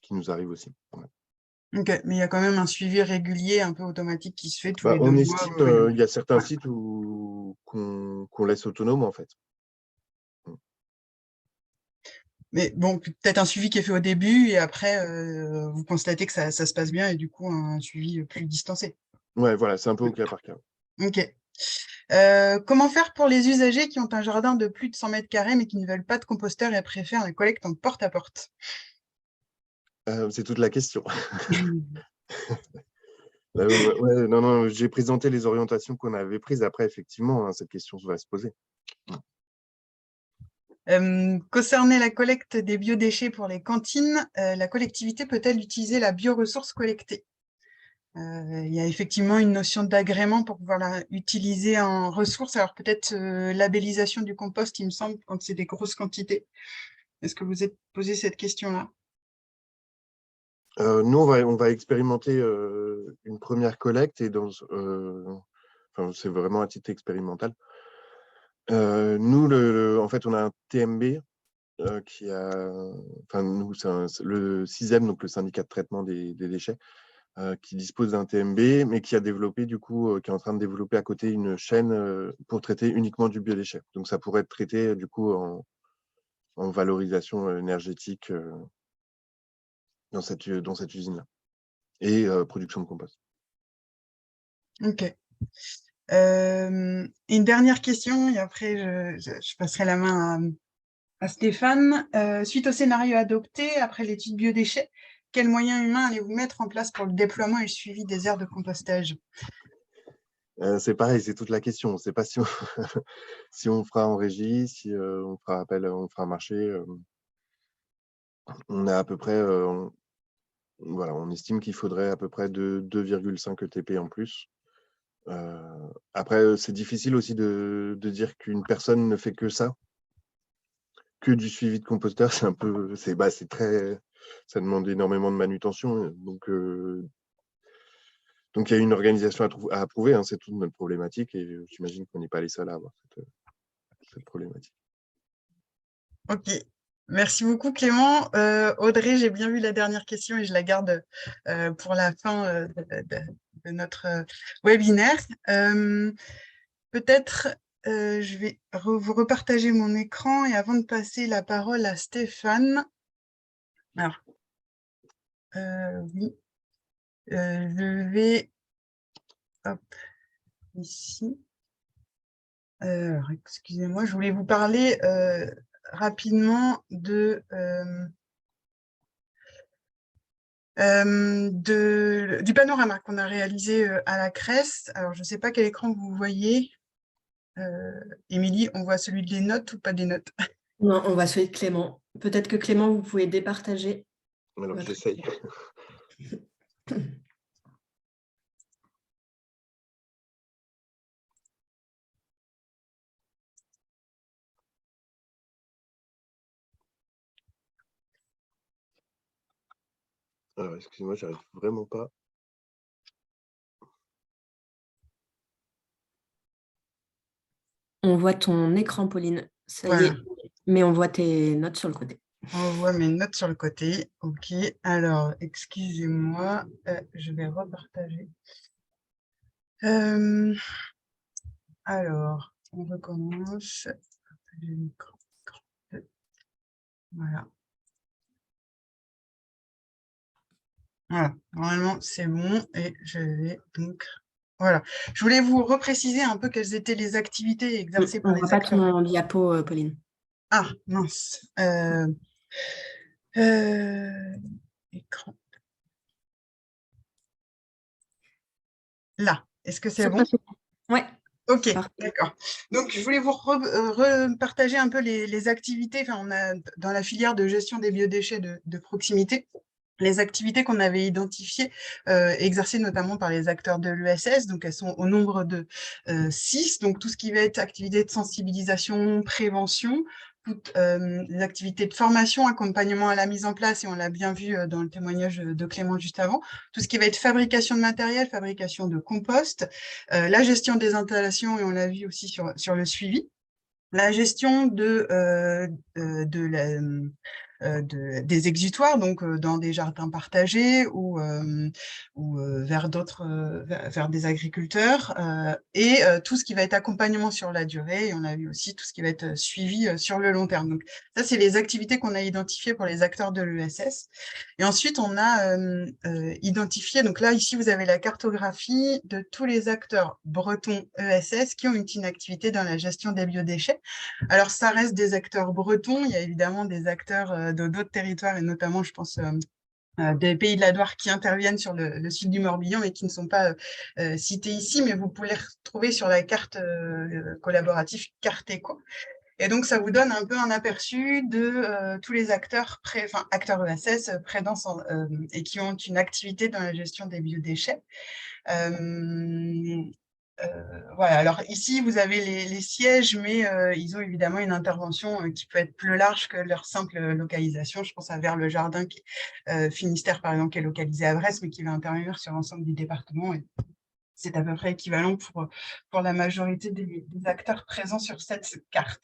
qui nous arrivent aussi. Voilà. Ok, mais il y a quand même un suivi régulier, un peu automatique qui se fait tous les 2 On mois. estime, il y a certains Ouais. sites qu'on laisse autonome, en fait. Mais bon, peut-être un suivi qui est fait au début et après, vous constatez que ça se passe bien et du coup, un suivi plus distancé. Ouais, voilà, c'est un peu au cas par cas. Ok. Comment faire pour les usagers qui ont un jardin de plus de 100 mètres carrés mais qui ne veulent pas de composteur et préfèrent la collecte en porte-à-porte? C'est toute la question. Ouais, non, j'ai présenté les orientations qu'on avait prises. Après, effectivement, hein, cette question va se poser. Concerner la collecte des biodéchets pour les cantines, la collectivité peut-elle utiliser la bioressource collectée? Il y a effectivement une notion d'agrément pour pouvoir la utiliser en ressources. Alors peut-être labellisation du compost, il me semble, quand c'est des grosses quantités. Est-ce que vous vous êtes posé cette question-là? Nous, on va expérimenter une première collecte et c'est vraiment à titre expérimental. Nous, en fait, on a un TMB qui a, nous, c'est le 6e, donc le syndicat de traitement des déchets, qui dispose d'un TMB, mais qui a développé, du coup, qui est en train de développer à côté une chaîne pour traiter uniquement du biodéchet. Donc, ça pourrait être traité, du coup, en valorisation énergétique dans cette usine-là et production de compost. Ok. Une dernière question et après je passerai la main à Stéphane. Suite au scénario adopté après l'étude biodéchets, quels moyens humains allez-vous mettre en place pour le déploiement et le suivi des aires de compostage? C'est pareil, c'est toute la question. On ne sait pas si on, si on fera en régie, si on fera appel, on fera un marché. On a à peu près, voilà, on estime qu'il faudrait à peu près 2,5 ETP en plus. Après, c'est difficile aussi de dire qu'une personne ne fait que ça, que du suivi de composteur. C'est un peu, c'est très, ça demande énormément de manutention. Donc il y a une organisation à approuver, hein, c'est toute notre problématique et j'imagine qu'on n'est pas les seuls à avoir cette problématique. Ok, merci beaucoup Clément. Audrey, j'ai bien vu la dernière question et je la garde pour la fin de notre webinaire. Peut-être je vais vous repartager mon écran et avant de passer la parole à Stéphane. Alors, oui, je vais hop, ici. Alors, excusez-moi, je voulais vous parler rapidement du panorama qu'on a réalisé à la CRES. Alors, je ne sais pas quel écran vous voyez. Émilie, on voit celui des notes ou pas des notes? Non, on va celui de Clément. Peut-être que Clément, vous pouvez départager. Alors, j'essaye. Alors, excusez-moi, j'arrive vraiment pas. On voit ton écran, Pauline. Ça y Voilà. est. Mais on voit tes notes sur le côté. On voit mes notes sur le côté. OK. Alors, excusez-moi, je vais repartager. Alors, on recommence. Voilà. Voilà, normalement, c'est bon. Et je vais donc... Voilà. Je voulais vous repréciser un peu quelles étaient les activités exercées On par ne voit les pas acteurs. ton diapo, Pauline. Ah, mince. Écran. Là, est-ce que c'est bon? Ouais. Ok, Parfait. d'accord. Donc, je voulais vous repartager un peu les activités. Enfin, on a dans la filière de gestion des biodéchets de proximité, les activités qu'on avait identifiées, exercées notamment par les acteurs de l'ESS. Donc, elles sont au nombre de 6. Donc, tout ce qui va être activités de sensibilisation, prévention, toutes les activités de formation, accompagnement à la mise en place, et on l'a bien vu dans le témoignage de Clément juste avant, tout ce qui va être fabrication de matériel, fabrication de compost, la gestion des installations, et on l'a vu aussi sur le suivi, la gestion des exutoires, donc dans des jardins partagés ou vers vers des agriculteurs, et tout ce qui va être accompagnement sur la durée, et on a vu aussi tout ce qui va être suivi sur le long terme. Donc ça, c'est les activités qu'on a identifiées pour les acteurs de l'ESS. Et ensuite, on a identifié, donc là, ici, vous avez la cartographie de tous les acteurs bretons ESS qui ont une activité dans la gestion des biodéchets. Alors, ça reste des acteurs bretons. Il y a évidemment des acteurs de d'autres territoires, et notamment, je pense, des Pays de la Loire qui interviennent sur le sud du Morbihan et qui ne sont pas cités ici, mais vous pouvez les retrouver sur la carte collaborative Carteco. Et donc, ça vous donne un peu un aperçu de tous les acteurs, acteurs ESS présents et qui ont une activité dans la gestion des biodéchets. Voilà, alors ici, vous avez les sièges, mais ils ont évidemment une intervention qui peut être plus large que leur simple localisation. Je pense à Vers-le-Jardin, Finistère, par exemple, qui est localisé à Brest, mais qui va intervenir sur l'ensemble du département. Et c'est à peu près équivalent pour la majorité des acteurs présents sur cette carte.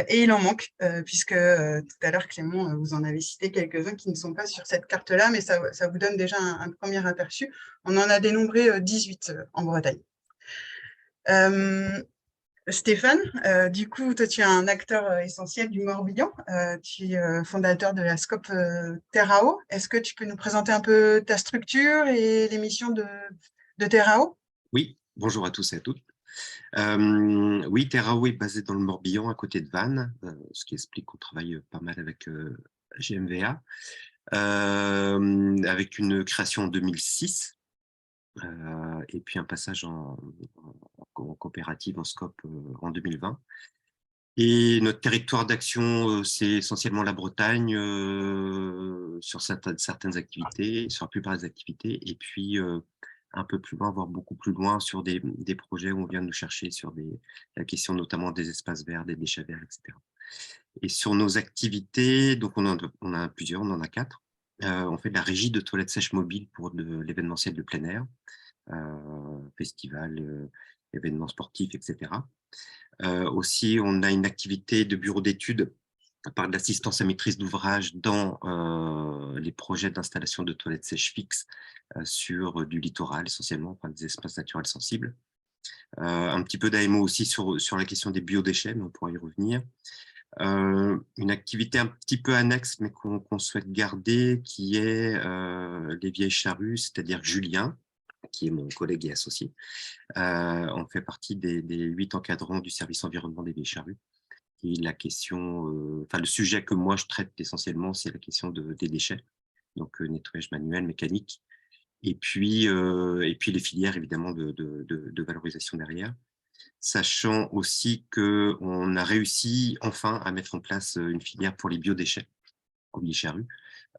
Et il en manque, puisque tout à l'heure, Clément, vous en avez cité quelques-uns qui ne sont pas sur cette carte-là, mais ça vous donne déjà un premier aperçu. On en a dénombré 18 en Bretagne. Stéphane, du coup, toi, tu es un acteur essentiel du Morbihan. Tu es fondateur de la SCOP Terrao. Est-ce que tu peux nous présenter un peu ta structure et les missions de Terrao? Oui, bonjour à tous et à toutes. Oui, Terrao est basé dans le Morbihan, à côté de Vannes, ce qui explique qu'on travaille pas mal avec GMVA, avec une création en 2006, et puis un passage en coopérative, en SCOP, en 2020. Et notre territoire d'action, c'est essentiellement la Bretagne, sur certaines activités, sur la plupart des activités, et puis un peu plus loin, voire beaucoup plus loin, sur des projets où on vient nous chercher sur la question notamment des espaces verts, des déchets verts, etc. Et sur nos activités, donc on en a plusieurs, on en a 4. On fait de la régie de toilettes sèches mobiles pour de l'événementiel de plein air, festival, événements sportifs, etc. Aussi, on a une activité de bureau d'études par de l'assistance à maîtrise d'ouvrage dans les projets d'installation de toilettes sèches fixes sur du littoral, essentiellement, enfin, des espaces naturels sensibles. Un petit peu d'AMO aussi sur la question des biodéchets, mais on pourra y revenir. Une activité un petit peu annexe, mais qu'on souhaite garder, qui est les vieilles charrues, c'est-à-dire Julien, qui est mon collègue et associé. On fait partie des 8 encadrants du service environnement des vieilles charrues. Et la question, le sujet que moi je traite essentiellement, c'est la question des déchets, donc nettoyage manuel, mécanique, et puis les filières évidemment de valorisation derrière, sachant aussi qu'on a réussi enfin à mettre en place une filière pour les biodéchets aux vieilles charrues,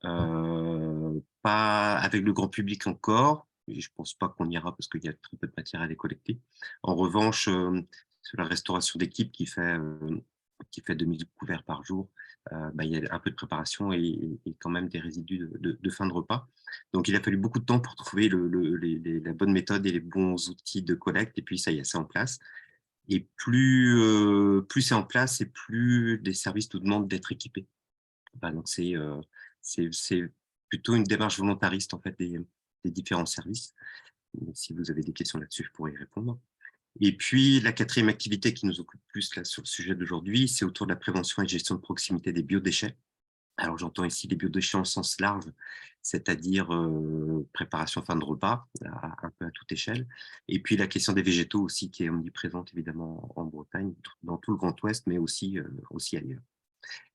pas avec le grand public encore, et je pense pas qu'on ira parce qu'il y a très peu de matière à les collecter. En revanche, sur la restauration d'équipe qui fait 2000 couverts par jour, il y a un peu de préparation et quand même des résidus de fin de repas. Donc, il a fallu beaucoup de temps pour trouver la bonne méthode et les bons outils de collecte. Et puis, ça y est, c'est en place. Et plus c'est en place, et plus les services nous demandent d'être équipés. Donc, c'est plutôt une démarche volontariste en fait, des différents services. Mais si vous avez des questions là-dessus, je pourrais y répondre. Et puis, la 4e activité qui nous occupe plus là, sur le sujet d'aujourd'hui, c'est autour de la prévention et gestion de proximité des biodéchets. Alors, j'entends ici les biodéchets en sens large, c'est-à-dire préparation fin de repas, un peu à toute échelle. Et puis, la question des végétaux aussi, qui est omniprésente, évidemment, en Bretagne, dans tout le Grand Ouest, mais aussi ailleurs.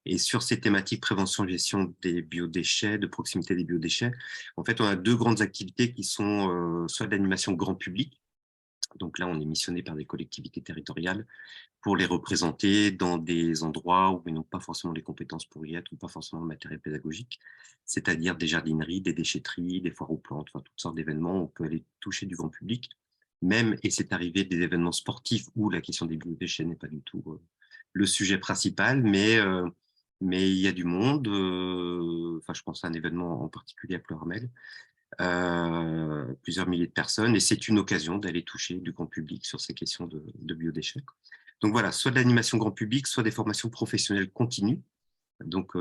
Et sur ces thématiques prévention et gestion des biodéchets, de proximité des biodéchets, en fait, on a 2 grandes activités qui sont soit d'animation grand public. Donc là, on est missionné par des collectivités territoriales pour les représenter dans des endroits où ils n'ont pas forcément les compétences pour y être ou pas forcément le matériel pédagogique, c'est-à-dire des jardineries, des déchetteries, des foires aux plantes, enfin, toutes sortes d'événements où on peut aller toucher du grand public. Même, et c'est arrivé, des événements sportifs où la question des biodéchets n'est pas du tout le sujet principal, mais il y a du monde. Enfin, je pense à un événement en particulier à Pleuramel, plusieurs milliers de personnes, et c'est une occasion d'aller toucher du grand public sur ces questions de biodéchets. Donc voilà, soit de l'animation grand public, soit des formations professionnelles continues. Donc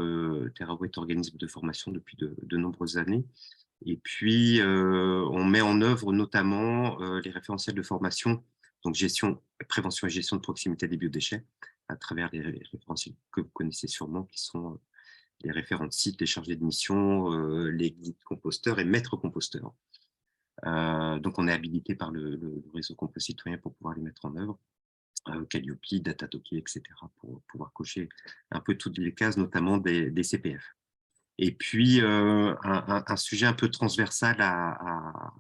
TerraWet organisme de formation depuis de nombreuses années. Et puis on met en œuvre notamment les référentiels de formation, donc prévention et gestion de proximité des biodéchets, à travers les référentiels que vous connaissez sûrement, qui sont les référents de sites, les chargés de mission, les guides composteurs et maîtres composteurs. Donc on est habilité par le réseau Compost Citoyen pour pouvoir les mettre en œuvre. Calliope, Datatoki, etc., pour pouvoir cocher un peu toutes les cases, notamment des CPF. Et puis, un sujet un peu transversal à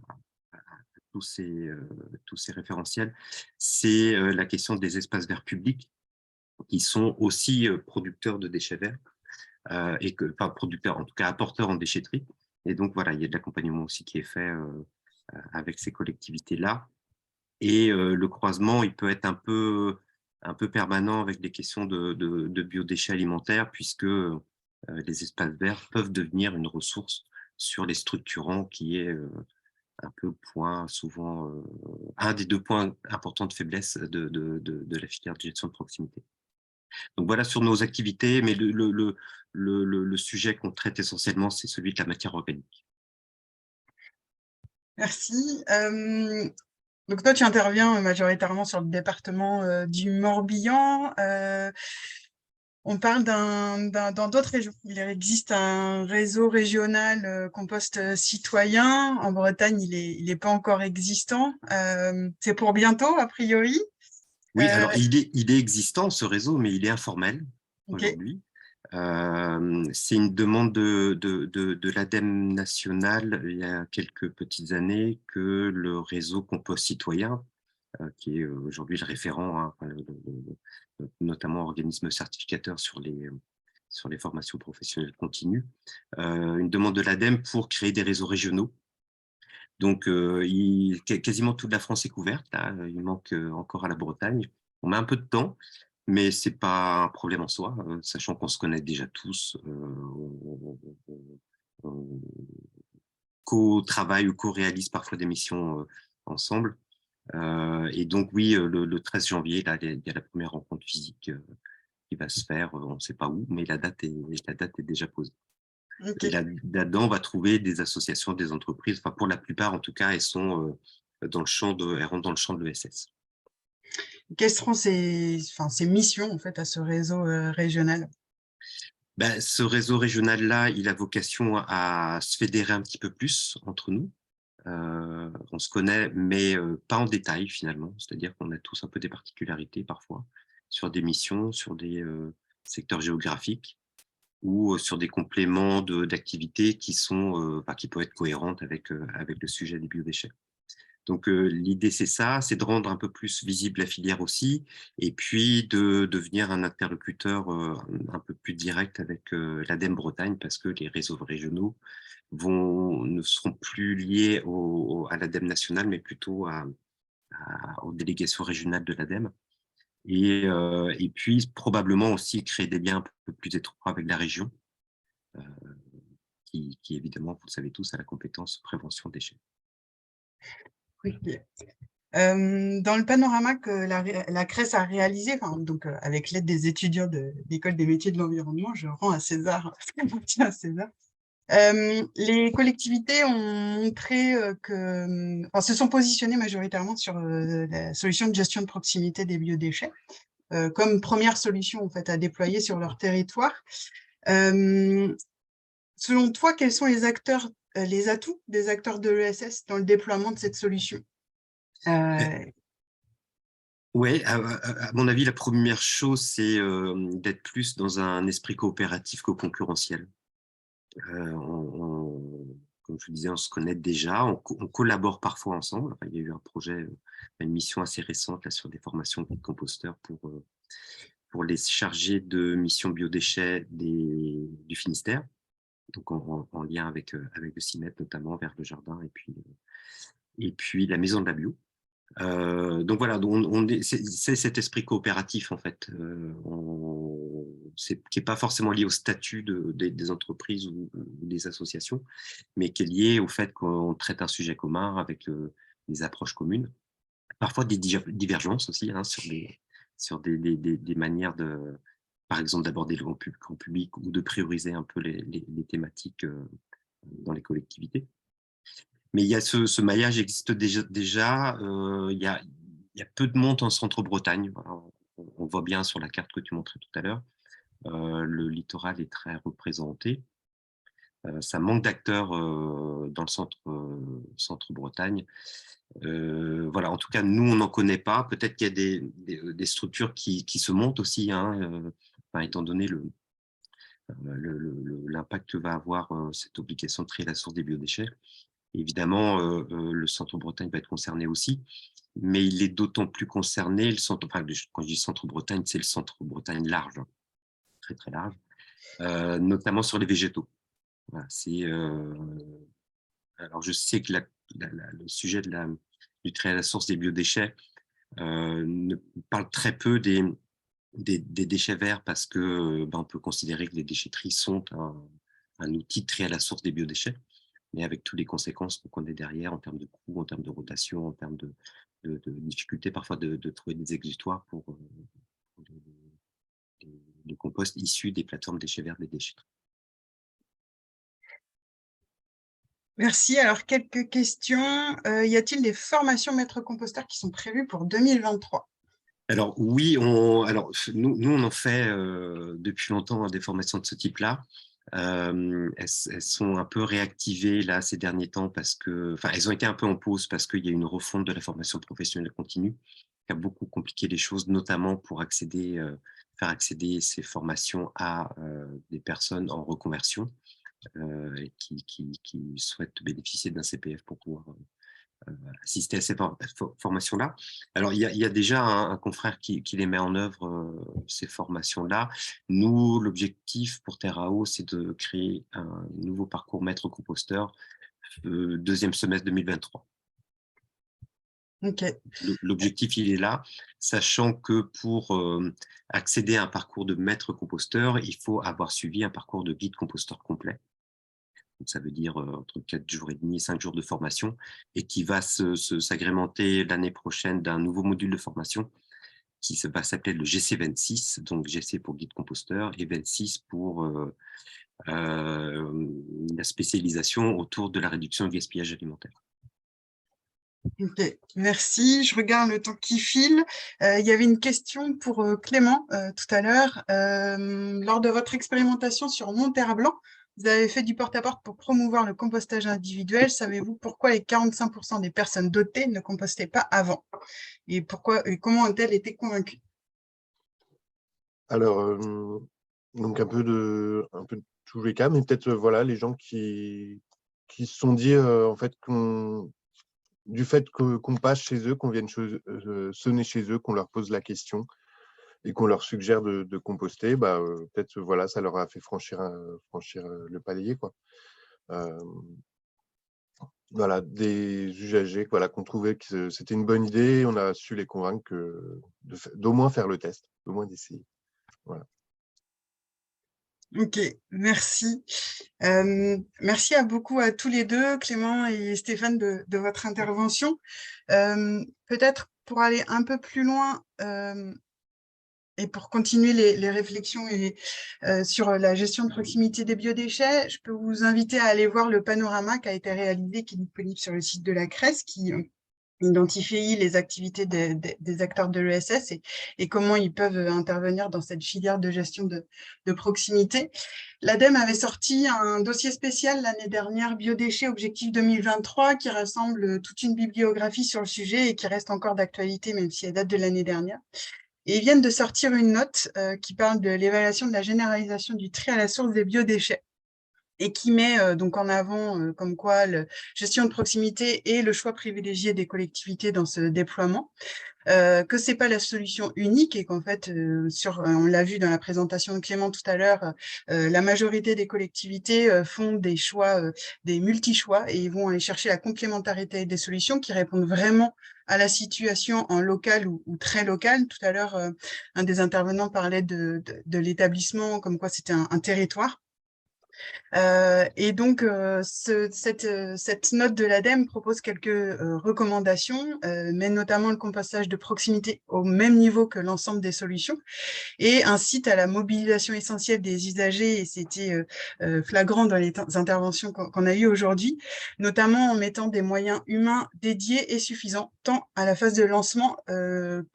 tous ces référentiels, c'est la question des espaces verts publics, qui sont aussi producteurs de déchets verts, enfin producteurs, en tout cas apporteurs en déchetterie. Et donc, voilà, il y a de l'accompagnement aussi qui est fait avec ces collectivités-là. Et le croisement, il peut être un peu permanent avec des questions de biodéchets alimentaires, puisque les espaces verts peuvent devenir une ressource sur les structurants, qui est un peu souvent un des 2 points importants de faiblesse de la filière de gestion de proximité. Donc voilà sur nos activités, mais le sujet qu'on traite essentiellement, c'est celui de la matière organique. Merci. Donc toi, tu interviens majoritairement sur le département du Morbihan. On parle dans d'autres régions. Il existe un réseau régional compost citoyen. En Bretagne, il est pas encore existant. C'est pour bientôt, a priori. Oui, alors il est existant, ce réseau, mais il est informel aujourd'hui. C'est une demande de l'ADEME nationale il y a quelques petites années, que le réseau Compost Citoyen, qui est aujourd'hui le référent, hein, notamment organisme certificateur sur les formations professionnelles continues, une demande de l'ADEME pour créer des réseaux régionaux. Donc, quasiment toute la France est couverte. Là, il manque encore à la Bretagne. On met un peu de temps, mais ce n'est pas un problème en soi, sachant qu'on se connaît déjà tous, on co-travaille ou co-réalise parfois des missions ensemble. Et donc, oui, le 13 janvier, là, il y a la première rencontre physique qui va se faire, on ne sait pas où, mais la date est déjà posée. Okay. Là-dedans, on va trouver des associations, des entreprises, enfin, pour la plupart, en tout cas, elles rentrent dans le champ de l'ESS. Quelles seront ces missions, en fait, à ce réseau régional? Ce réseau régional-là, il a vocation à se fédérer un petit peu plus entre nous. On se connaît, mais pas en détail, finalement. C'est-à-dire qu'on a tous un peu des particularités, parfois, sur des missions, sur des secteurs géographiques, ou sur des compléments d'activités qui peuvent être cohérentes avec le sujet des biodéchets. Donc l'idée, c'est ça, c'est de rendre un peu plus visible la filière aussi, et puis de devenir un interlocuteur un peu plus direct avec l'ADEME Bretagne, parce que les réseaux régionaux ne seront plus liés à l'ADEME nationale, mais plutôt aux délégations régionales de l'ADEME. Et puis probablement aussi créer des liens un peu plus étroits avec la région, qui évidemment, vous le savez tous, a la compétence prévention déchets. Oui. Dans le panorama que la CRES a réalisé, donc avec l'aide des étudiants de l'École des métiers de l'environnement, je rends à César ce qui appartient à César. Les collectivités ont montré se sont positionnées majoritairement sur la solution de gestion de proximité des biodéchets comme première solution en fait à déployer sur leur territoire. Selon toi, quels sont les atouts des acteurs de l'ESS dans le déploiement de cette solution? Oui, à mon avis, la première chose, c'est d'être plus dans un esprit coopératif que concurrentiel. Comme je vous disais, on se connaît déjà, on collabore parfois ensemble. Enfin, il y a eu un projet, une mission assez récente là, sur des formations de composteurs pour les chargés de mission biodéchets du Finistère, donc en lien avec le CIMET notamment, vers le jardin et puis la maison de la bio. Donc voilà, c'est cet esprit coopératif en fait, qui n'est pas forcément lié au statut des entreprises ou des associations, mais qui est lié au fait qu'on traite un sujet commun avec des approches communes, parfois des divergences aussi hein, sur des manières par exemple d'aborder le grand public ou de prioriser un peu les thématiques dans les collectivités. Mais il y a ce maillage existe déjà. Il y a peu de monde en Centre-Bretagne. Voilà, on voit bien sur la carte que tu montrais tout à l'heure. Le littoral est très représenté. Ça manque d'acteurs dans le Centre-Bretagne. Voilà, en tout cas, nous, on n'en connaît pas. Peut-être qu'il y a des structures qui se montent aussi, hein, étant donné l'impact que va avoir cette obligation de trier la source des biodéchets. Évidemment, le Centre-Bretagne va être concerné aussi, mais il est d'autant plus concerné, quand je dis Centre-Bretagne, c'est le Centre-Bretagne large, hein, très très large, notamment sur les végétaux. Voilà, alors je sais que le sujet du tri à la source des biodéchets parle très peu des déchets verts parce que on peut considérer que les déchetteries sont un outil de tri à la source des biodéchets, mais avec toutes les conséquences qu'on connaît derrière en termes de coûts, en termes de rotation, en termes de difficulté parfois de trouver des exutoires pour les composts issus des plateformes déchets verts des déchetteries. Merci. Alors, quelques questions. Y a-t-il des formations maîtres composteurs qui sont prévues pour 2023? Alors oui, nous on en fait depuis longtemps des formations de ce type-là. Elles sont un peu réactivées là ces derniers temps parce que, elles ont été un peu en pause parce qu'il y a une refonte de la formation professionnelle continue qui a beaucoup compliqué les choses, notamment pour faire accéder ces formations à des personnes en reconversion qui souhaitent bénéficier d'un CPF pour pouvoir assister à ces formations-là. Alors, il y a déjà un confrère qui les met en œuvre, ces formations-là. Nous, l'objectif pour Terrao, c'est de créer un nouveau parcours maître-composteur deuxième semestre 2023. Okay. L'objectif, il est là, sachant que pour accéder à un parcours de maître-composteur, il faut avoir suivi un parcours de guide-composteur complet. Donc, ça veut dire entre 4 jours et demi et 5 jours de formation, et qui va s'agrémenter l'année prochaine d'un nouveau module de formation qui va s'appeler le GC26, donc GC pour guide composteur et 26 pour la spécialisation autour de la réduction du gaspillage alimentaire. Ok, merci. Je regarde le temps qui file. Il y avait une question pour Clément tout à l'heure. Lors de votre expérimentation sur Monterre-Blanc, vous avez fait du porte-à-porte pour promouvoir le compostage individuel. Savez-vous pourquoi les 45% des personnes dotées ne compostaient pas avant? Et comment ont-elles été convaincues? Alors, donc un peu de tous les cas, mais peut-être voilà, les gens qui se sont dit en fait du fait qu'on passe chez eux, qu'on vienne sonner chez eux, qu'on leur pose la question et qu'on leur suggère de composter, peut-être voilà, ça leur a fait franchir le palier, quoi. Voilà, des usagers qu'on trouvait que c'était une bonne idée, on a su les convaincre d'au moins faire le test, d'au moins d'essayer. Voilà. Ok, merci. Merci beaucoup à tous les deux, Clément et Stéphane, de votre intervention. Peut-être pour aller un peu plus loin et pour continuer les réflexions sur la gestion de proximité des biodéchets, je peux vous inviter à aller voir le panorama qui a été réalisé, qui est disponible sur le site de la CRES, qui identifie les activités des acteurs de l'ESS et comment ils peuvent intervenir dans cette filière de gestion de proximité. L'ADEME avait sorti un dossier spécial l'année dernière, Biodéchets Objectif 2023, qui rassemble toute une bibliographie sur le sujet et qui reste encore d'actualité, même si elle date de l'année dernière. Et ils viennent de sortir une note qui parle de l'évaluation de la généralisation du tri à la source des biodéchets, et qui met donc en avant comme quoi la gestion de proximité est le choix privilégié des collectivités dans ce déploiement, que ce n'est pas la solution unique et qu'en fait, on l'a vu dans la présentation de Clément tout à l'heure, la majorité des collectivités font des choix, des multi-choix, et ils vont aller chercher la complémentarité des solutions qui répondent vraiment à la situation en local ou très local. Tout à l'heure, un des intervenants parlait de l'établissement, comme quoi c'était un territoire. Et donc, cette note de l'ADEME propose quelques recommandations, mais notamment le compostage de proximité au même niveau que l'ensemble des solutions, et incite à la mobilisation essentielle des usagers, et c'était flagrant dans les interventions qu'on a eues aujourd'hui, notamment en mettant des moyens humains dédiés et suffisants, tant à la phase de lancement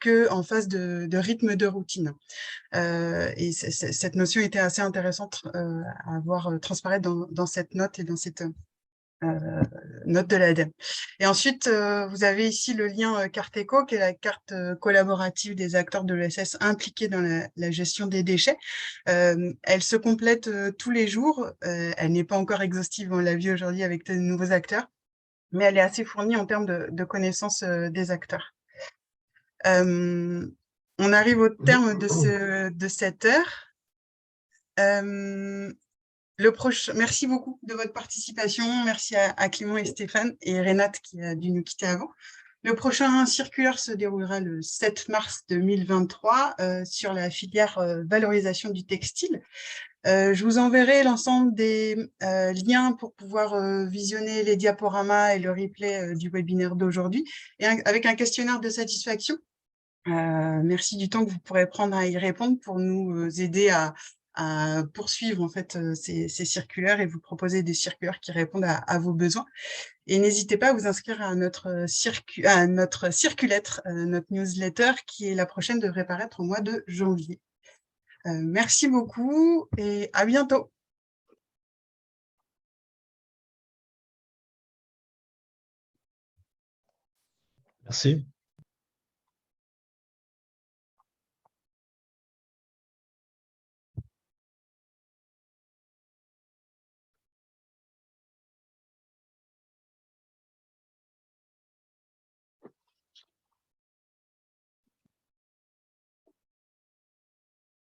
qu'en phase de rythme de routine. Et cette notion était assez intéressante à voir transparaître dans cette note et dans cette note de l'ADEME. Et ensuite, vous avez ici le lien Carteco, qui est la carte collaborative des acteurs de l'ESS impliqués dans la gestion des déchets. Elle se complète tous les jours. Elle n'est pas encore exhaustive, on l'a vu aujourd'hui avec de nouveaux acteurs, mais elle est assez fournie en termes de connaissances des acteurs. On arrive au terme de cette heure. Merci beaucoup de votre participation. Merci à Clément et Stéphane et Renate qui a dû nous quitter avant. Le prochain circulaire se déroulera le 7 mars 2023 sur la filière valorisation du textile. Je vous enverrai l'ensemble des liens pour pouvoir visionner les diaporamas et le replay du webinaire d'aujourd'hui, et avec un questionnaire de satisfaction. Merci du temps que vous pourrez prendre à y répondre pour nous aider à poursuivre en fait ces circulaires et vous proposer des circulaires qui répondent à vos besoins. Et n'hésitez pas à vous inscrire à notre circulettre, notre newsletter, qui est la prochaine, devrait paraître au mois de janvier. Merci beaucoup et à bientôt. Merci.